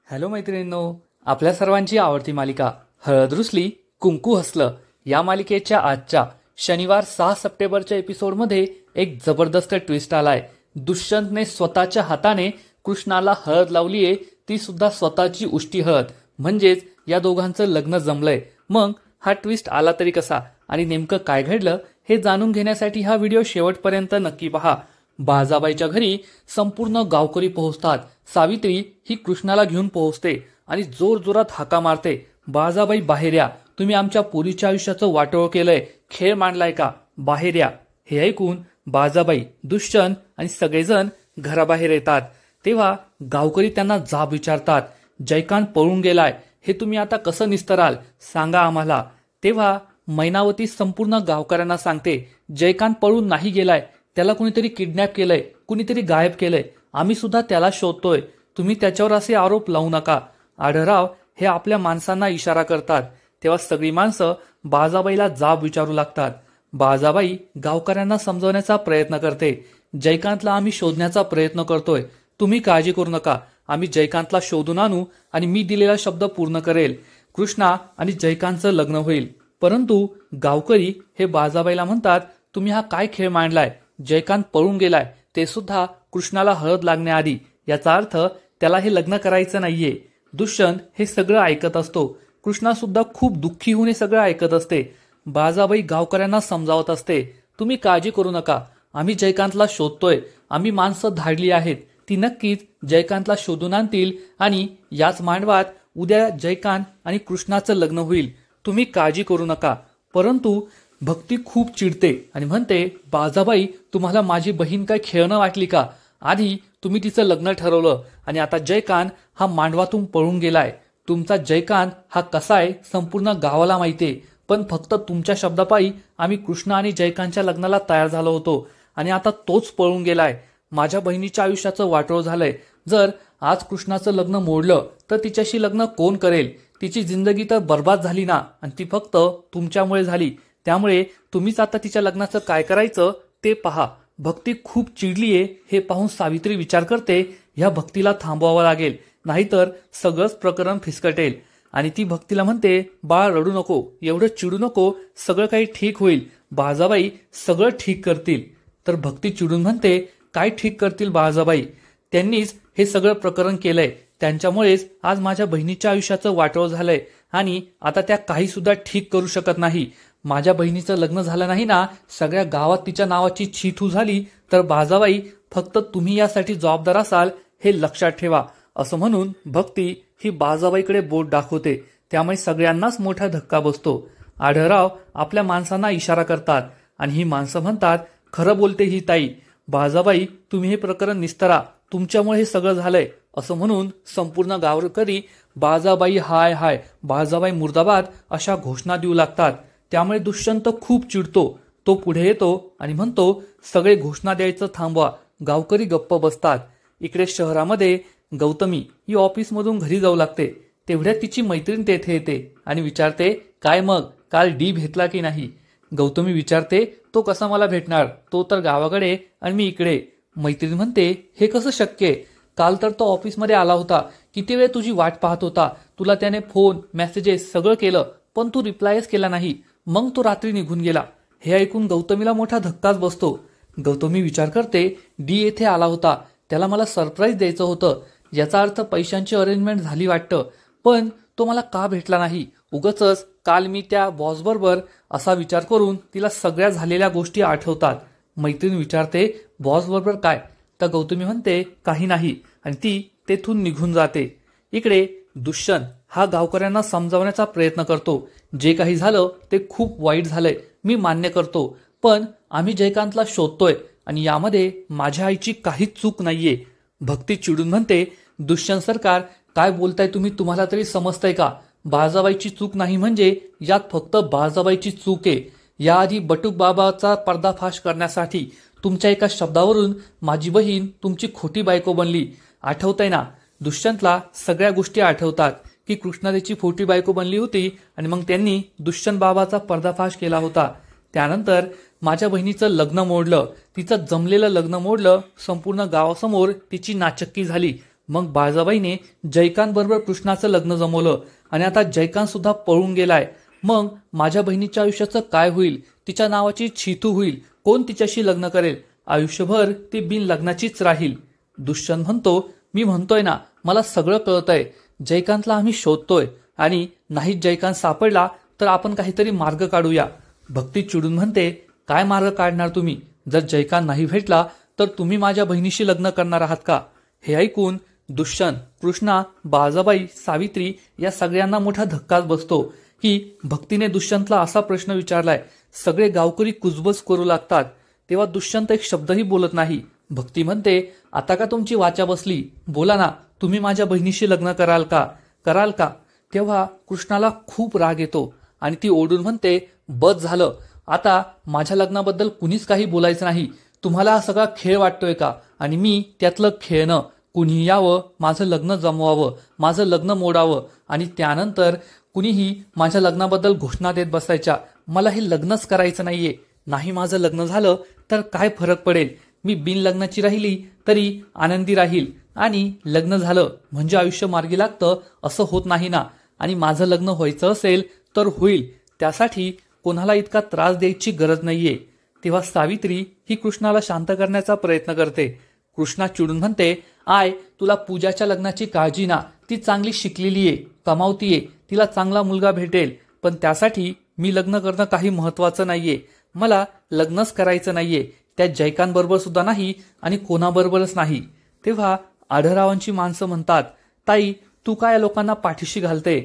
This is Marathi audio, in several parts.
हॅलो मैत्रिणींनो, आपल्या सर्वांची आवडती मालिका हळद रुसली कुंकू हसलं या मालिकेच्या आजच्या शनिवार 6 सप्टेंबरच्या एपिसोडमध्ये एक जबरदस्त ट्विस्ट आलाय। दुष्यंतने स्वतःच्या हाताने कृष्णाला हळद लावलीये, ती सुद्धा स्वतःची उष्टी हळद, म्हणजेच या दोघांचं लग्न जमलंय। मग हा ट्विस्ट आला तरी कसा आणि नेमकं काय घडलं हे जाणून घेण्यासाठी हा व्हिडिओ शेवटपर्यंत नक्की पहा। बाळजाबाईच्या घरी संपूर्ण गावकरी पोहोचतात। सावित्री ही कृष्णाला घेऊन पोहोचते आणि जोरजोरात हाका मारते, बाळजाबाई बाहेर या, तुम्ही आमच्या पोरीच्या आयुष्याचं वाटोळ केलंय, खेळ मांडलाय का, बाहेर या। हे ऐकून बाळजाबाई, दुष्यंत आणि सगळेजण घराबाहेर येतात। तेव्हा गावकरी त्यांना जाब विचारतात, जयकांत पळून गेलाय, हे तुम्ही आता कसं निस्तराल, सांगा आम्हाला। तेव्हा मैनावती संपूर्ण गावकऱ्यांना सांगते, जयकांत पळून नाही गेलाय, त्याला कुणीतरी किडनॅप केलंय, कुणीतरी गायब केलंय, आम्ही सुद्धा त्याला शोधतोय, तुम्ही त्याच्यावर असे आरोप लावू नका। आढळराव हे आपल्या माणसांना इशारा करतात। तेव्हा सगळी माणसं बाळजाबाईला जाब विचारू लागतात। बाळजाबाई गावकऱ्यांना समजवण्याचा प्रयत्न करते, जयकांतला आम्ही शोधण्याचा प्रयत्न करतोय, तुम्ही काळजी करू नका, आम्ही जयकांतला शोधून आणू आणि मी दिलेला शब्द पूर्ण करेल, कृष्णा आणि जयकांतचं लग्न होईल। परंतु गावकरी हे बाळजाबाईला म्हणतात, तुम्ही हा काय खेळ मांडलाय, जयकांत पळून गेलाय, ते सुद्धा कृष्णाला हळद लागण्याआधी, याचा अर्थ त्याला हे लग्न करायचं नाहीये। दुष्यंत हे सगळं ऐकत असतो, कृष्णा सुद्धा खूप दुःखी होऊन हे सगळं ऐकत असते। बाळजाबाई गावकऱ्यांना समजावत असते, तुम्ही काळजी करू नका, आम्ही जयकांतला शोधतोय, आम्ही माणसं धाडली आहेत, ती नक्कीच जयकांतला शोधून आणतील आणि याच मांडवात उद्या जयकांत आणि कृष्णाचं लग्न होईल, तुम्ही काळजी करू नका। परंतु भक्ती खूप चिडते आणि म्हणते, बाळजाबाई तुम्हाला माझी बहीण काय खेळणं वाटली का, आधी तुम्ही तिचं लग्न ठरवलं आणि आता जयकांत हा मांडवातून पळून गेलाय, तुमचा जयकांत हा कसा आहे संपूर्ण गावाला माहितीये, पण फक्त तुमच्या शब्दापायी आम्ही कृष्ण आणि जयकांतच्या लग्नाला तयार झालो होतो आणि आता तोच पळून गेलाय, माझ्या बहिणीच्या आयुष्याचं वाटोळ झालंय, जर आज कृष्णाचं लग्न मोडलं तर तिच्याशी लग्न कोण करेल, तिची जिंदगी तर बर्बाद झाली ना, आणि ती फक्त तुमच्यामुळे झाली, त्यामुळे तुम्हीच आता तिच्या लग्नाचं काय करायचं ते पहा। भक्ती खूप चिडलीये हे पाहून सावित्री विचार करते, ह्या भक्तीला थांबवावं लागेल, नाहीतर सगळंच प्रकरण फिसकटेल, आणि ती भक्तीला म्हणते, बाळ रडू नको, एवढं चिडू नको, सगळं काही ठीक होईल, बाळजाबाई सगळं ठीक करतील। तर भक्ती चिडून म्हणते, काय ठीक करतील बाळजाबाई, त्यांनीच हे सगळं प्रकरण केलंय, त्यांच्यामुळेच आज माझ्या बहिणीच्या आयुष्याचं वाटोळ झालंय आणि आता त्या काही सुद्धा ठीक करू शकत नाही, माझ्या बहिणीचं लग्न झालं नाही ना, सगळ्या गावात तिच्या नावाची छीथू झाली तर बाळजाबाई फक्त तुम्ही यासाठी जबाबदार असाल, हे लक्षात ठेवा, असं म्हणून भक्ती ही बाळजाबाईकडे बोट दाखवते, त्यामुळे सगळ्यांनाच मोठा धक्का बसतो। आढळराव आपल्या माणसांना इशारा करतात आणि ही माणसं म्हणतात, खरं बोलते ही ताई, बाळजाबाई तुम्ही हे प्रकरण निस्तरा, तुमच्यामुळे हे सगळं झालंय, असं म्हणून संपूर्ण गावकरी बाळजाबाई हाय हाय, बाळजाबाई मुर्दाबाद अशा घोषणा देऊ लागतात। त्यामुळे दुष्यंत खूप चिडतो, तो पुढे येतो आणि म्हणतो, सगळे घोषणा द्यायचं थांबवा। गावकरी गप्प बसतात। इकडे शहरामध्ये गौतमी ही ऑफिसमधून घरी जाऊ लागते, तेवढ्यात तिची मैत्रीण तेथे येते आणि विचारते, काय मग काल डी भेटला की नाही। गौतमी विचारते, तो कसा मला भेटणार, तो तर गावाकडे आणि मी इकडे। मैत्रीण म्हणते, हे कसं शक्य आहे, काल तर तो ऑफिसमध्ये आला होता, किती वेळ तुझी वाट पाहत होता, तुला त्याने फोन मेसेजेस सगळं केलं, पण तू रिप्लायच केला नाही, मग तो रात्री निघून गेला। हे ऐकून गौतमीला मोठा धक्काच बसतो। गौतमी विचार करते, डी येथे आला होता, त्याला मला सरप्राईज द्यायचं होतं, याचा अर्थ पैशांची अरेंजमेंट झाली वाटतं, पण तो मला का भेटला नाही, उगाचच काल मी त्या बॉस बरोबर, असा विचार करून तिला सगळ्या झालेल्या गोष्टी आठवतात। मैत्रीण विचारते, बॉस बरोबर काय, तर गौतमी म्हणते, काही नाही, आणि ती तेथून निघून जाते। इकडे दुष्यंत हा गावकऱ्यांना समजावण्याचा प्रयत्न करतो, जे काही झालं ते खूप वाईट झालंय, मी मान्य करतो, पण आम्ही जयकांतला शोधतोय आणि यामध्ये माझ्या आईची काहीच चूक नाहीये। भक्ती चिडून म्हणते, दुष्यंत सरकार काय बोलताय तुम्ही, तुम्हाला तरी समजतंय का, बाळजाबाईची चूक नाही म्हणजे यात फक्त बाळजाबाईची चूक आहे। याआधी बटूक बाबाचा पर्दाफाश करण्यासाठी तुमच्या एका शब्दावरून माझी बहीण तुमची खोटी बायको बनली, आठवतंय ना। दुष्यंतला सगळ्या गोष्टी आठवतात की कृष्णा त्याची खोटी बायको बनली होती आणि मग त्यांनी दुष्यंत बाबाचा पर्दाफाश केला होता। त्यानंतर माझ्या बहिणीचं लग्न मोडलं, तिचं जमलेलं लग्न मोडलं, संपूर्ण गावासमोर तिची नाचक्की झाली, मग बाळजाबाईने जयकांत बरोबर कृष्णाचं लग्न जमवलं आणि आता जयकांत सुद्धा पळून गेलाय. मग माझ्या बहिणीच्या आयुष्याचं काय होईल? तिच्या नावाची छितू होईल. कोण तिच्याशी लग्न करेल? आयुष्यभर ती बिन लग्नाचीच राहील. दुष्यंत म्हणतो, मी म्हणतोय ना, मला सगळं कळतंय. जयकांतला आम्ही शोधतोय आणि नाहीच जयकांत सापडला तर आपण काहीतरी मार्ग काढूया. भक्ती चिडून म्हणते, काय मार्ग काढणार तुम्ही? जर जयकांत नाही भेटला तर तुम्ही माझ्या बहिणीशी लग्न करणार आहात का? हे ऐकून दुष्यंत, कृष्णा, बाळजाबाई, सावित्री या सगळ्यांना मोठा धक्काच बसतो की भक्तीने दुष्यंतला असा प्रश्न विचारलाय. सगळे गावकरी कुजबुज करू लागतात. तेव्हा दुष्यंत एक शब्दही बोलत नाही. भक्ती म्हणते, आता का तुमची वाचा बसली? बोला ना, तुम्ही माझ्या बहिणीशी लग्न कराल का? तेव्हा कृष्णाला खूप राग येतो आणि ती ओरडून म्हणते, बस झालं, आता माझ्या लग्नाबद्दल कुणीच काही बोलायचं नाही. तुम्हाला हा सगळा खेळ वाटतोय का? आणि मी त्यातलं खेळणं. कुणी यावं, माझं लग्न जमवावं, माझं लग्न मोडावं आणि त्यानंतर कुणीही माझ्या लग्नाबद्दल घोषणा देत बसायच्या. मला हे लग्नच करायचं नाहीये. नाही माझं लग्न झालं तर काय फरक पडेल? मी बिन लग्नाची राहिली तरी आनंदी राहील आणि लग्न झालं म्हणजे आयुष्य मार्गी लागतं असं होत नाही ना. आणि माझं लग्न व्हायचं असेल तर होईल. त्यासाठी कोणाला इतका त्रास द्यायची गरज नाहीये. तेव्हा सावित्री ही कृष्णाला शांत करण्याचा प्रयत्न करते. कृष्णा चिडून म्हणते, आय, तुला पूजाच्या लग्नाची काळजी ना. ती चांगली शिकलेली आहे, कमावतीये, तिला चांगला मुलगा भेटेल. पण त्यासाठी मी लग्न करणं काही महत्वाचं नाहीये. मला लग्नच करायचं नाहीये. त्या जयकांत बरोबर सुद्धा नाही आणि कोणाबरोबरच नाही. तेव्हा आढळरावांची माणसं म्हणतात, ताई, तू काय या लोकांना पाठीशी घालते?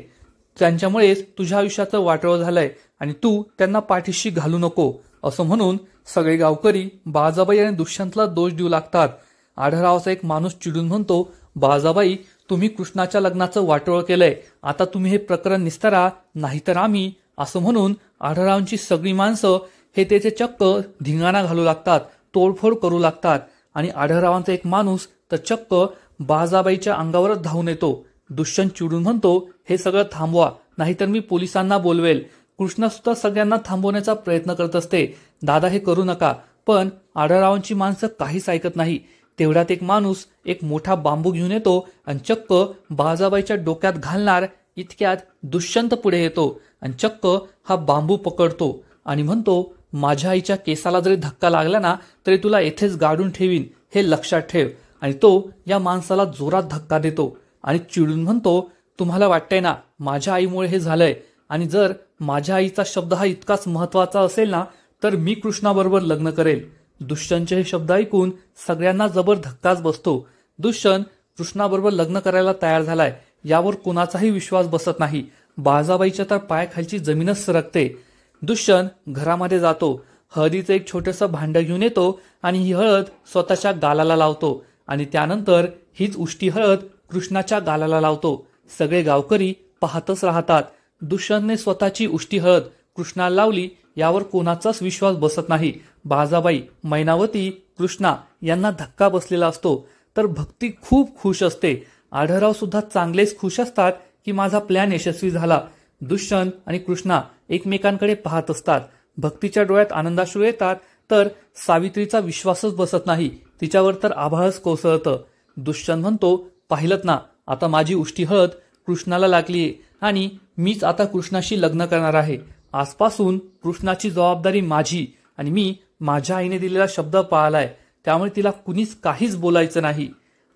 त्यांच्यामुळेच तुझ्या आयुष्याचं वाटोळं झालंय आणि तू त्यांना पाठीशी घालू नको. असं म्हणून सगळे गावकरी बाळजाबाई आणि दुष्यंतला दोष देऊ लागतात. आढळरावाचा एक माणूस चिडून म्हणतो, बाळजाबाई, तुम्ही कृष्णाच्या लग्नाचं वाटोळं केलंय. आता तुम्ही हे प्रकरण निस्तारा, नाहीतर आम्ही. असं म्हणून आढळरावांची सगळी माणसं हे त्याचे चक्क धिंगाणा घालू लागतात, तोडफोड करू लागतात. आणि आढळरावांचा एक माणूस तर चक्क बाळजाबाईच्या अंगावरच धावून येतो. दुष्यंत चिडून म्हणतो, हे सगळं थांबवा, नाहीतर मी पोलिसांना बोलवेल. कृष्णा सुद्धा सगळ्यांना थांबवण्याचा प्रयत्न करत असते. दादा, हे करू नका. पण आढळरावांची माणसं काहीच ऐकत नाही. तेवढ्यात एक माणूस एक मोठा बांबू घेऊन येतो आणि चक्क बाळजाबाईच्या डोक्यात घालणार इतक्यात दुष्यंत पुढे येतो आणि चक्क हा बांबू पकडतो आणि म्हणतो, माझ्या आईच्या केसाला जरी धक्का लागला ना तरी तुला येथेच गाडून ठेवीन, हे लक्षात ठेव. आणि तो या माणसाला जोरात धक्का देतो आणि चिडून म्हणतो, तुम्हाला वाटतंय ना माझ्या आईमुळे हे झालंय, आणि जर माझ्या आईचा शब्द हा इतकाच महत्वाचा असेल ना तर मी कृष्णाबरोबर लग्न करेल. दुष्यंतचे हे शब्द ऐकून सगळ्यांना जबर धक्काच बसतो. दुष्यंत कृष्णाबरोबर लग्न करायला तयार झालाय यावर कोणाचाही विश्वास बसत नाही. बाळजाबाईच्या तर पायाखालची जमीनच सरकते. दुष्यंत घरामध्ये जातो. हळदीचं एक छोटंसं भांडं घेऊन येतो आणि ही हळद स्वतःच्या गालाला लावतो आणि त्यानंतर हीच उष्टी हळद कृष्णाच्या गालाला लावतो. सगळे गावकरी पाहतच राहतात. दुष्यंतने स्वतःची उष्टी हळद कृष्णाला लावली यावर कोणाचाच विश्वास बसत नाही. बाळजाबाई, मैनावती, कृष्णा यांना धक्का बसलेला असतो. तर भक्ती खूप खुश असते. आढळराव सुद्धा चांगलेच खुश असतात की माझा प्लॅन यशस्वी झाला. दुष्यंत आणि कृष्णा एकमेकांकडे पाहत असतात. भक्तीच्या डोळ्यात आनंदाश्रू येतात तर सावित्रीचा विश्वासच बसत नाही. तिच्यावर तर आभाळच कोसळतं. दुष्यंत म्हणतो, पाहिलत ना, आता माझी उष्टी हळद कृष्णाला लागलीये आणि मीच आता कृष्णाशी लग्न करणार आहे. आजपासून कृष्णाची जबाबदारी माझी आणि मी माझ्या आईने दिलेला शब्द पाळलाय, त्यामुळे तिला कुणीच काहीच बोलायचं नाही.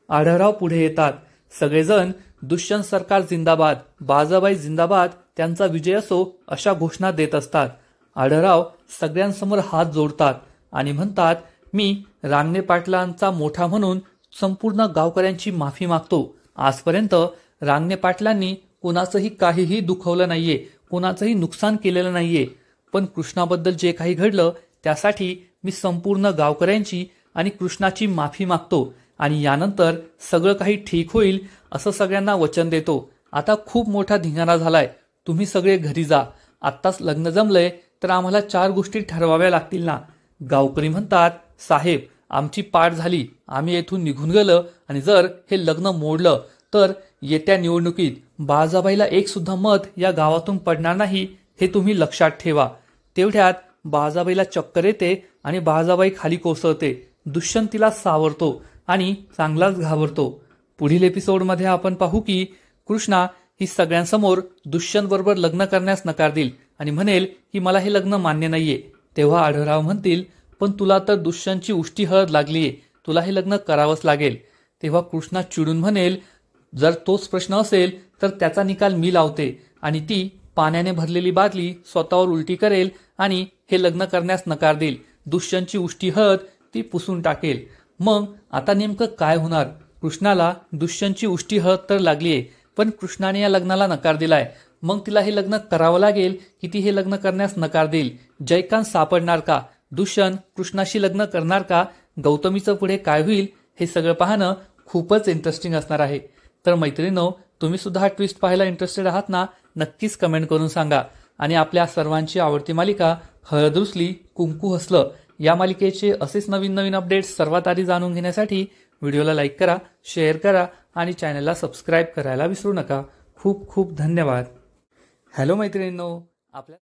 आढळराव पुढे येतात. सगळेजण दुष्यंत सरकार जिंदाबाद, बाळजाबाई जिंदाबाद, त्यांचा विजय असो अशा घोषणा देत असतात. आढळराव सगळ्यांसमोर हात जोडतात आणि म्हणतात, मी रांगणे पाटलांचा मोठा म्हणून संपूर्ण गावकऱ्यांची माफी मागतो. आजपर्यंत रांगणे पाटलांनी कोणाचंही काहीही दुखवलं नाहीये, कोणाचंही नुकसान केलेलं नाहीये. पण कृष्णाबद्दल जे काही घडलं त्यासाठी मी संपूर्ण गावकऱ्यांची आणि कृष्णाची माफी मागतो आणि यानंतर सगळं काही ठीक होईल असं सगळ्यांना वचन देतो. आता खूप मोठा धिंगाणा झालाय, तुम्ही सगळे घरी जा. आत्ताच लग्न जमलंय तर आम्हाला 4 गोष्टी ठरवाव्या लागतील ना. गावकरी म्हणतात, साहेब, आमची पाठ झाली, आम्ही येथून निघून गेलो आणि जर हे लग्न मोडलं तर येत्या निवडणुकीत बाळजाबाईला एक सुद्धा मत या गावातून पडणार नाही, हे तुम्ही लक्षात ठेवा. तेवढ्यात बाळजाबाईला चक्कर येते आणि बाळजाबाई खाली कोसळते. दुष्यंत तिला सावरतो आणि चांगलाच घाबरतो. पुढील एपिसोडमध्ये आपण पाहू की कृष्णा ही सगळ्यांसमोर दुष्यंत बरोबर लग्न करण्यास नकार देईल आणि म्हणेल की मला हे लग्न मान्य नाहीये. तेव्हा आढळराव म्हणतील पण तुला तर दुष्यंतची उष्टी हळद लागलीये, तुला हे लग्न करावंच लागेल. तेव्हा कृष्णा चिडून म्हणेल जर तोच प्रश्न असेल तर त्याचा निकाल मी लावते आणि ती पाण्याने भरलेली बादली स्वतःवर उलटी करेल आणि हे लग्न करण्यास नकार देईल. दुष्यंतची उष्टी हळद ती पुसून टाकेल. मग आता नेमकं काय होणार? कृष्णाला दुष्यंतची उष्टी हळद तर लागलीये पण कृष्णाने या लग्नाला नकार दिलाय. मग तिला हे लग्न करावं लागेल की ती हे लग्न करण्यास नकार देईल? जयकांत सापडणार का? दुष्यंत कृष्णाशी लग्न करणार का? गौतमीचं पुढे काय होईल हे सगळं पाहणं खूपच इंटरेस्टिंग असणार आहे. तर मैत्रिणींनो, तुम्ही सुद्धा हा ट्विस्ट पाहायला इंटरेस्टेड आहात ना? नक्कीच कमेंट करून सांगा. आणि आपल्या सर्वांची आवडती मालिका हळद रुसली कुंकू हसलं या मालिकेचे असेच नवीन नवीन अपडेट्स सर्वात आधी जाणून घेण्यासाठी व्हिडिओला लाईक करा, शेअर करा आणि चॅनलला सबस्क्राईब करायला विसरू नका. खूप खूप धन्यवाद. हॅलो मैत्रिणींनो, आपल्या